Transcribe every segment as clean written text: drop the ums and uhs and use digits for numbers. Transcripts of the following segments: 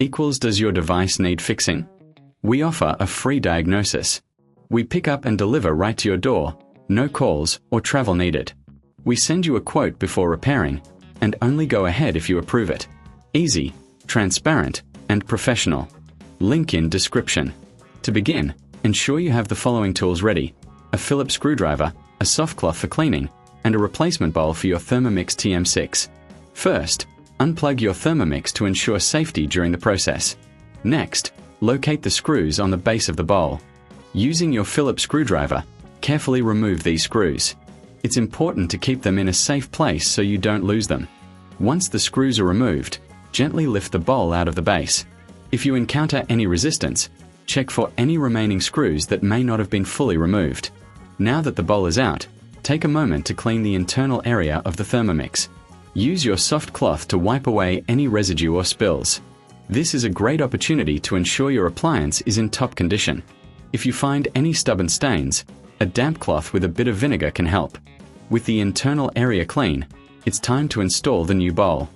equals does your device need fixing? We offer a free diagnosis. We pick up and deliver right to your door, no calls or travel needed. We send you a quote before repairing, and only go ahead if you approve it. Easy, transparent, and professional. Link in description. To begin, ensure you have the following tools ready: a Phillips screwdriver, a soft cloth for cleaning, and a replacement bowl for your Thermomix TM6. First, unplug your Thermomix to ensure safety during the process. Next, locate the screws on the base of the bowl. Using your Phillips screwdriver, carefully remove these screws. It's important to keep them in a safe place so you don't lose them. Once the screws are removed, gently lift the bowl out of the base. If you encounter any resistance, check for any remaining screws that may not have been fully removed. Now that the bowl is out, take a moment to clean the internal area of the Thermomix. Use your soft cloth to wipe away any residue or spills. This is a great opportunity to ensure your appliance is in top condition. If you find any stubborn stains, a damp cloth with a bit of vinegar can help. With the internal area clean, it's time to install the new bowl.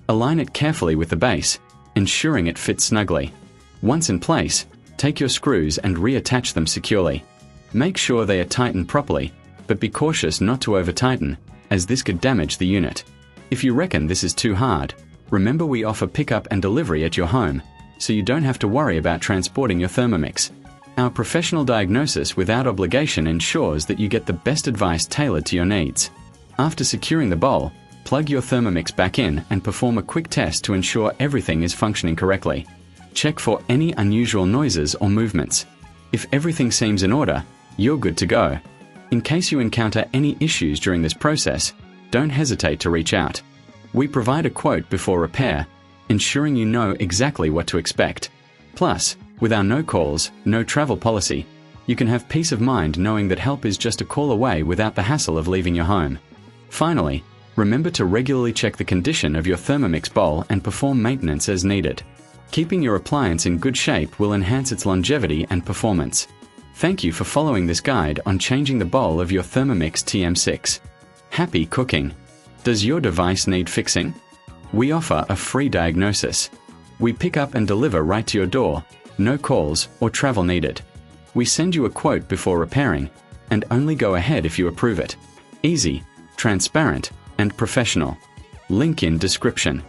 Align it carefully with the base, ensuring it fits snugly. Once in place, take your screws and reattach them securely. Make sure they are tightened properly, but be cautious not to over-tighten, as this could damage the unit. If you reckon this is too hard, remember we offer pickup and delivery at your home, so you don't have to worry about transporting your Thermomix. Our professional diagnosis without obligation ensures that you get the best advice tailored to your needs. After securing the bowl, plug your Thermomix back in and perform a quick test to ensure everything is functioning correctly. Check for any unusual noises or movements. If everything seems in order, you're good to go. In case you encounter any issues during this process, don't hesitate to reach out. We provide a quote before repair, ensuring you know exactly what to expect. Plus, with our no calls, no travel policy, you can have peace of mind knowing that help is just a call away without the hassle of leaving your home. Finally, remember to regularly check the condition of your Thermomix bowl and perform maintenance as needed. Keeping your appliance in good shape will enhance its longevity and performance. Thank you for following this guide on changing the bowl of your Thermomix TM6. Happy cooking! Does your device need fixing? We offer a free diagnosis. We pick up and deliver right to your door, no calls or travel needed. We send you a quote before repairing, and only go ahead if you approve it. Easy, transparent, and professional. Link in description.